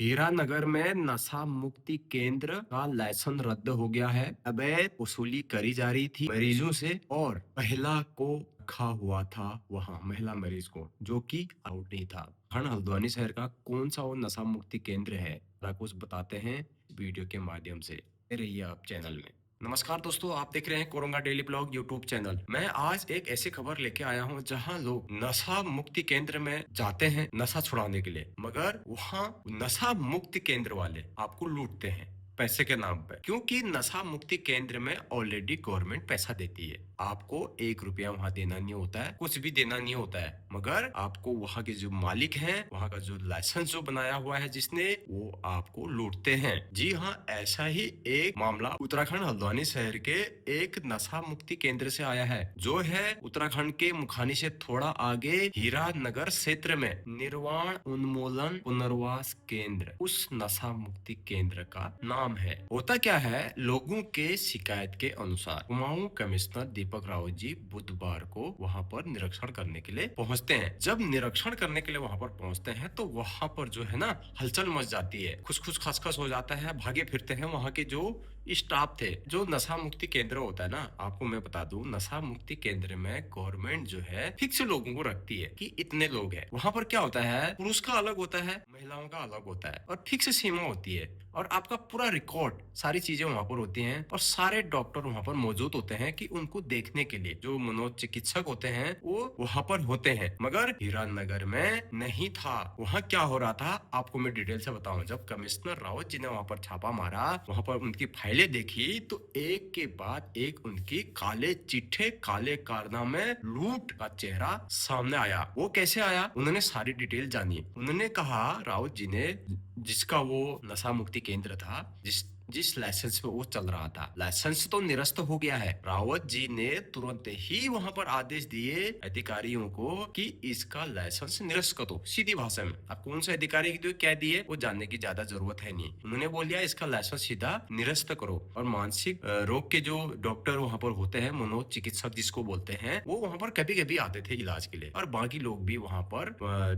हीरानगर में नशा मुक्ति केंद्र का लाइसेंस रद्द हो गया है। अवैध वसूली करी जा रही थी मरीजों से और महिला को रखा हुआ था वहां, महिला मरीज को, जो कि आउट नहीं था। हल्द्वानी शहर का कौन सा वो नशा मुक्ति केंद्र है, सारा कुछ बताते हैं वीडियो के माध्यम से। रहिए आप चैनल में। नमस्कार दोस्तों, आप देख रहे हैं कोरोंगा डेली ब्लॉग यूट्यूब चैनल। मैं आज एक ऐसी खबर लेके आया हूं जहां लोग नशा मुक्ति केंद्र में जाते हैं नशा छुड़ाने के लिए, मगर वहां नशा मुक्ति केंद्र वाले आपको लूटते हैं पैसे के नाम पे, क्योंकि नशा मुक्ति केंद्र में ऑलरेडी गवर्नमेंट पैसा देती है। आपको 1 रुपया वहां देना नहीं होता है, कुछ भी देना नहीं होता है, मगर आपको वहां के जो मालिक हैं, वहां का जो लाइसेंस जो बनाया हुआ है जिसने, वो आपको लूटते हैं। जी हाँ, ऐसा ही एक मामला उत्तराखंड हल्द्वानी शहर के एक नशा मुक्ति केंद्र से आया है, जो है उत्तराखंड के मुखानी से थोड़ा आगे हीरा नगर क्षेत्र में निर्वाण उन्मूलन पुनर्वास केंद्र, उस नशा मुक्ति केंद्र का नाम है। होता क्या है, लोगों के शिकायत के अनुसार कुमाऊं कमिश्नर दीपक रावत जी बुधवार को वहां पर निरीक्षण करने के लिए पहुंचते हैं। जब निरीक्षण करने के लिए वहां पर पहुंचते हैं तो वहां पर जो है ना, हलचल मच जाती है, खुस खसखस हो जाता है, भागे फिरते हैं वहां के जो स्टाफ थे। जो नशा मुक्ति केंद्र होता है ना, आपको मैं बता दूं, नशा मुक्ति केंद्र में गवर्नमेंट जो है फिक्स लोगों को रखती है कि इतने लोग हैं। वहां पर क्या होता है, पुरुष का अलग होता है, महिलाओं का अलग होता है, और फिक्स सीमा होती है, और आपका पूरा रिकॉर्ड, सारी चीजें वहां पर होती हैं, और सारे डॉक्टर वहां पर मौजूद होते हैं कि उनको देखने के लिए जो मनोचिकित्सक होते हैं वो वहां पर होते हैं। मगर हीरानगर में नहीं था। वहां क्या हो रहा था आपको मैं डिटेल से बताऊं। जब कमिश्नर रावत जी ने वहां पर छापा मारा, वहां पर उनकी फाइलें देखी, तो एक के बाद एक उनकी काले चिट्ठे, काले कारनामे, लूट का चेहरा सामने आया। वो कैसे आया, उन्होंने सारी डिटेल जानी। उन्होंने कहा, रावत जी ने, जिसका वो नशा मुक्ति केंद्र था, जिस जिस लाइसेंस पे वो चल रहा था, लाइसेंस तो निरस्त हो गया है। रावत जी ने तुरंत ही वहां पर आदेश दिए अधिकारियों को कि इसका लाइसेंस निरस्त कर दो। सीधी भाषा में, अब कौन से अधिकारी को क्या दिए वो जानने की ज्यादा जरूरत है नहीं। उन्होंने बोल दिया इसका लाइसेंस सीधा निरस्त करो। और मानसिक रोग के जो डॉक्टर वहां पर होते हैं, मनोचिकित्सक जिसको बोलते हैं, वो वहां पर कभी कभी आते थे इलाज के लिए, और बाकी लोग भी वहां पर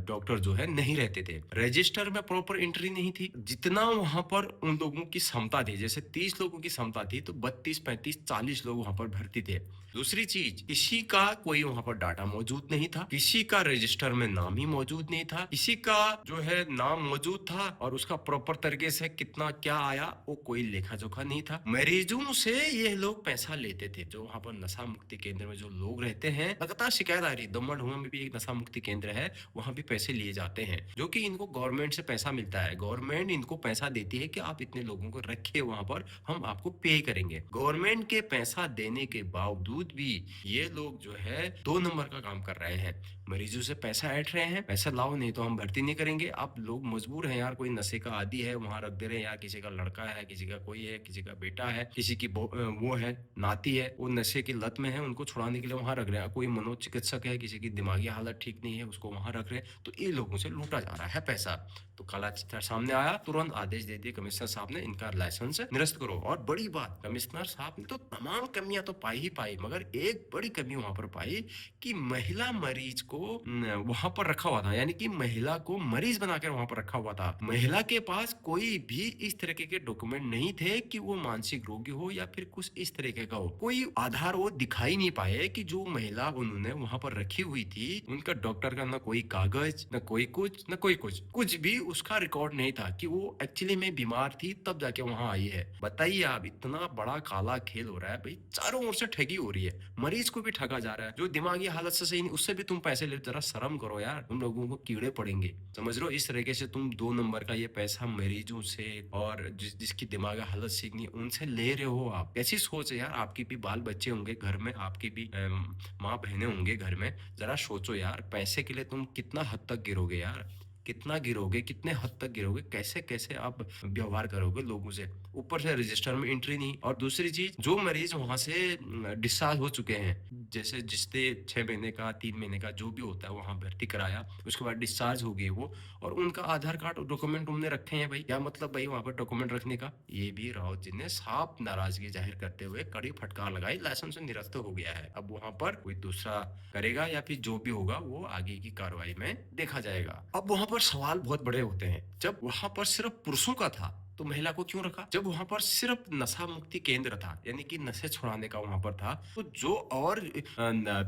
डॉक्टर जो है नहीं रहते थे। रजिस्टर में प्रॉपर एंट्री नहीं थी। जितना वहां पर उन लोगों की क्षमता थी, जैसे 30 लोगों की क्षमता थी, तो 32, 35, 40 लोग वहां पर भर्ती थे। दूसरी चीज, किसी का कोई वहां पर डाटा मौजूद नहीं था, किसी का रजिस्टर में नाम ही मौजूद नहीं था, किसी का जो है नाम मौजूद था और उसका प्रॉपर तरीके से कितना क्या आया वो कोई लेखा जोखा नहीं था। मरीजों से ये लोग पैसा लेते थे। जो वहां पर नशा मुक्ति केंद्र में जो लोग रहते हैं, लगातार शिकायत आ रही, दमन में भी एक नशा मुक्ति केंद्र है, वहां भी पैसे लिए जाते हैं, जो कि इनको गवर्नमेंट से पैसा मिलता है। गवर्नमेंट इनको पैसा देती है कि आप इतने लोगों को रखिए वहां पर, हम आपको पे करेंगे। गवर्नमेंट के पैसा देने के बावजूद भी ये लोग जो है 2 नंबर का काम कर रहे हैं। मरीजों से पैसा ऐंठ रहे हैं, पैसा लाओ नहीं तो हम भर्ती नहीं करेंगे। अब लोग मजबूर हैं यार, कोई नशे का आदी है वहां रख दे रहे हैं यार, किसी का लड़का है, किसी का कोई है, किसी का बेटा है, किसी की वो है, नाती है, वो नशे की लत में है, उनको छुड़ाने के लिए वहां रख रहे हैं। कोई मनोचिकित्सक है, किसी की दिमागी हालत ठीक नहीं है, उसको वहां रख रहे हैं, तो ये लोगों से लूटा जा रहा है पैसा। तो काला चिट्ठा सामने आया, तुरंत आदेश दे दिए कमिश्नर साहब ने, इनका लाइसेंस निरस्त करो। और बड़ी बात, कमिश्नर साहब ने तो तमाम कमियां तो पाई ही पाई, मगर एक बड़ी कमी वहां पर पाई कि महिला मरीज को वहां पर रखा हुआ था, यानी कि महिला को मरीज बनाकर वहां पर रखा हुआ था। महिला के पास कोई भी इस तरीके के डॉक्यूमेंट नहीं थे कि वो मानसिक रोगी हो या फिर कुछ इस तरीके का हो। कोई आधार वो दिखाई नहीं पाए कि जो महिला उन्होंने वहां पर रखी हुई थी, उनका डॉक्टर का ना कोई कागज, ना कोई कुछ, ना कोई कुछ भी उसका रिकॉर्ड नहीं था कि वो एक्चुअली में बीमार थी तब जाके वहां आई है। बताइए आप, इतना बड़ा काला खेल हो रहा है भाई, चारों ओर से ठगी हो रही है, मरीज को भी ठगा जा रहा है, जो दिमागी हालत से सही नहीं उससे भी तुम पैसे ले। जरा शर्म करो यार, तुम लोगों को कीड़े पड़ेंगे, समझ लो। इस तरीके से तुम 2 नंबर का ये पैसा मरीजों से और जिसकी दिमागी हालत ठीक नहीं उनसे ले रहे हो। आप कैसी सोच है यार, आपकी भी बाल बच्चे होंगे घर में, आपकी भी माँ बहने होंगे घर में। जरा सोचो यार, पैसे के लिए तुम कितना हद तक गिरोगे यार, कितना गिरोगे, कितने हद तक गिरोगे, कैसे कैसे आप व्यवहार करोगे लोगों से। ऊपर से रजिस्टर में एंट्री नहीं। और दूसरी चीज, जो मरीज वहां से डिस्चार्ज हो चुके हैं, जैसे जिसने 6 महीने का, 3 महीने का जो भी होता है वहां भर्ती कराया, उसके बाद डिस्चार्ज हो गए वो, और उनका आधार कार्ड और डॉक्यूमेंट तुमने रखे हैं भाई। क्या मतलब भाई वहां पर डॉक्यूमेंट रखने का। ये भी रावत जी ने साफ नाराजगी जाहिर करते हुए कड़ी फटकार लगाई, लाइसेंस निरस्त हो गया है। अब वहां पर कोई दूसरा करेगा या फिर जो भी होगा वो आगे की कार्रवाई में देखा जाएगा। अब वहां पर सवाल बहुत बड़े होते हैं। जब वहां पर सिर्फ पुरुषों का था तो महिला को क्यों रखा? जब वहां पर सिर्फ नशा मुक्ति केंद्र था, यानी कि नशे छुड़ाने का वहां पर था, तो जो और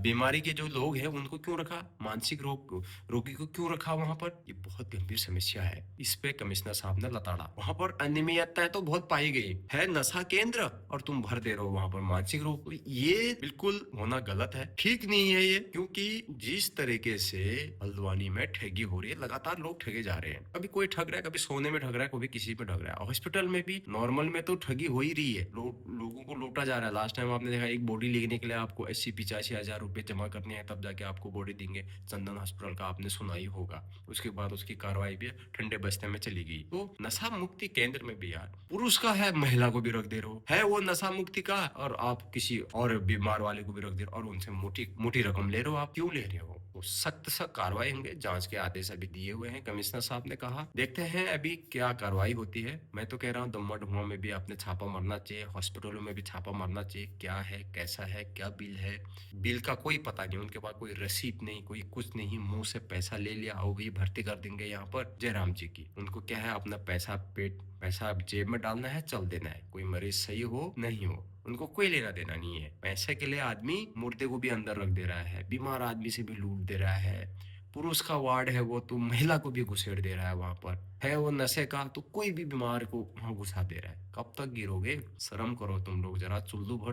बीमारी के जो लोग हैं उनको क्यों रखा? मानसिक रोगी को क्यों रखा वहां पर? ये बहुत गंभीर समस्या है। इस पे कमिश्नर साहब ने लताड़ा। वहां पर अनियमितताएं तो बहुत पाई गई है, नशा केंद्र और तुम भर दे रहे हो वहां पर मानसिक रोग। तो ये बिल्कुल होना गलत है, ठीक नहीं है ये, क्योंकि जिस तरीके से हल्द्वानी में ठगी हो रही है, लगातार लोग ठगे जा रहे हैं। कभी कोई ठग रहा है, कभी सोने में ठग रहा है, कभी किसी पे ठग रहा है। हॉस्पिटल में भी नॉर्मल में तो ठगी हो ही रही है, लोगों को लूटा जा रहा है। लास्ट टाइम आपने देखा, एक बॉडी लेने के लिए आपको 80-85 हजार रुपए जमा करने हैं, तब जाके आपको बॉडी देंगे। चंदन हॉस्पिटल का आपने सुना ही होगा। उसके बाद उसकी कार्रवाई भी ठंडे बस्ते में चली गई। तो नशा मुक्ति केंद्र में भी यार पुरुष का है, महिला को भी रख दे रहे हो, है वो नशा मुक्ति का, और आप किसी और बीमार वाले को भी रख दे रहे हो और उनसे मोटी मोटी रकम ले रहे हो। आप क्यों ले रहे हो? तो सख्त सख्त कार्रवाई होंगे। जांच के आदेश अभी दिए हुए हैं, कमिश्नर साहब ने कहा। देखते हैं अभी क्या कार्रवाई होती है। मैं तो कह रहा हूँ दम्मा ढुआ में भी आपने छापा मारना चाहिए, हॉस्पिटलों में भी छापा मारना चाहिए। क्या है, कैसा है, क्या बिल है, बिल का कोई पता नहीं, उनके पास कोई रसीद नहीं, कोई कुछ नहीं, मुंह से पैसा ले लिया, आओ भाई भर्ती कर देंगे यहाँ पर जयराम जी की। उनको क्या है, अपना पैसा जेब में डालना है, चल देना है। कोई मरीज सही हो नहीं हो उनको कोई लेना देना नहीं है। पैसे के लिए आदमी मुर्दे को भी अंदर रख दे रहा है, बीमार आदमी से भी लूट दे रहा है। पुरुष का वार्ड है वो तो महिला को भी घुसेड़ दे रहा है। वहां पर है वो नशे का, तो कोई भी बीमार को वहां घुसा दे रहा है। कब तक गिरोगे? शर्म करो तुम लोग, जरा चुल्लू भर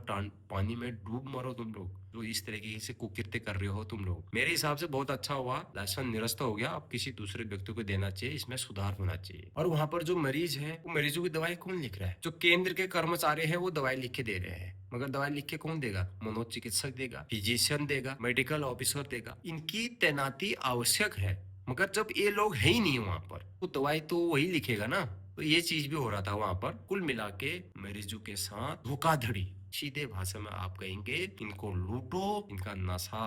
पानी में डूब मरो तुम लोग, जो इस तरीके से कुकृत्य कर रहे हो तुम लोग। मेरे हिसाब से बहुत अच्छा हुआ, लाइसेंस निरस्त हो गया। अब किसी दूसरे व्यक्ति को देना चाहिए, इसमें सुधार होना चाहिए। और वहां पर जो मरीज है, वो मरीजों की दवाई कौन लिख रहा है? जो केंद्र के कर्मचारी है वो दवाई लिख के दे रहे हैं, मगर दवाई लिख के कौन देगा? मनोचिकित्सक देगा, फिजिशियन देगा, मेडिकल ऑफिसर देगा। इनकी तैनाती आवश्यक है, मगर जब ये लोग है ही नहीं वहां पर, तो दवाई तो वही लिखेगा ना। तो ये चीज भी हो रहा था वहां पर। कुल मिला के मरीजों के साथ धोखाधड़ी, सीधे भाषा में आप कहेंगे इनको लूटो, इनका नशा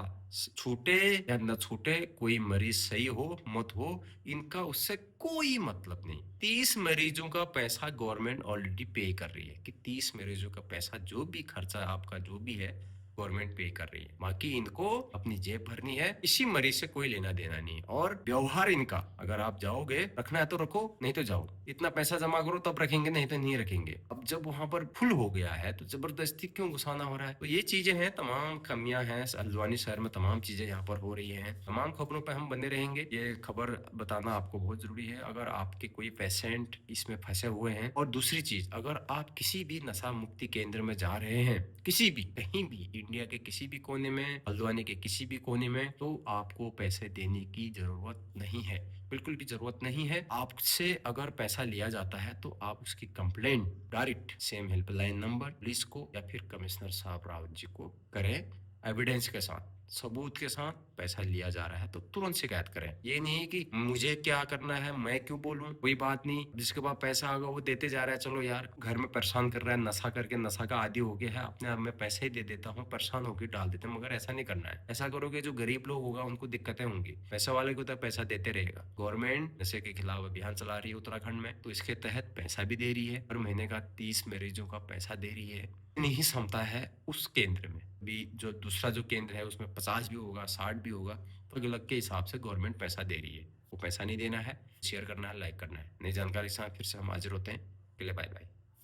छूटे या न छूटे, कोई मरीज सही हो मत हो, इनका उससे कोई मतलब नहीं। 30 मरीजों का पैसा गवर्नमेंट ऑलरेडी पे कर रही है, कि 30 मरीजों का पैसा जो भी खर्चा आपका जो भी है गवर्नमेंट पे कर रही है। बाकी इनको अपनी जेब भरनी है, इसी मरीज से कोई लेना देना नहीं। और व्यवहार इनका, अगर आप जाओगे रखना है तो रखो, नहीं तो जाओ। इतना पैसा जमा करो तब रखेंगे, नहीं तो नहीं रखेंगे। अब जब वहां पर फुल हो गया है तो जबरदस्ती क्यों घुसाना हो रहा है? तो ये चीजें हैं, तमाम कमियां हैं हल्द्वानी शहर में, तमाम चीजें यहाँ पर हो रही हैं। तमाम खबरों पर हम बने रहेंगे। ये खबर बताना आपको बहुत जरूरी है, अगर आपके कोई पेशेंट इसमें फंसे हुए हैं। और दूसरी चीज, अगर आप किसी भी नशा मुक्ति केंद्र में जा रहे हैं, किसी भी, कहीं भी, इंडिया के किसी भी कोने में, हल्द्वानी के किसी भी कोने में, तो आपको पैसे देने की जरूरत नहीं है, बिल्कुल भी जरूरत नहीं है। आपसे अगर पैसा लिया जाता है तो आप उसकी complaint direct same helpline number police को या फिर कमिश्नर साहब रावत जी को करें। एविडेंस के साथ, सबूत के साथ पैसा लिया जा रहा है तो तुरंत शिकायत करें। ये नहीं कि मुझे क्या करना है, मैं क्यों बोलूं, कोई बात नहीं, जिसके पास पैसा होगा वो देते जा रहा है। चलो यार, घर में परेशान कर रहा है, नशा करके नशा का आदी हो गया है, अपने आप में पैसे ही दे देता हूँ, परेशान होकर डाल देते हैं। मगर ऐसा नहीं करना है। ऐसा करोगे जो गरीब लोग होगा उनको दिक्कतें होंगी, पैसे वाले को तो पैसा देते रहेगा। गवर्नमेंट नशे के खिलाफ अभियान चला रही है उत्तराखंड में, तो इसके तहत पैसा भी दे रही है, हर महीने का 30 मरीजों का पैसा दे रही है। नहीं क्षमता है उस केंद्र में भी, जो दूसरा जो केंद्र है उसमें 50 भी होगा, 60 भी होगा, तो अलग के हिसाब से गवर्नमेंट पैसा दे रही है। वो पैसा नहीं देना है, शेयर करना है, लाइक करना है। नई जानकारी के साथ फिर से हम हाजिर होते हैं। के लिए बाय बाय।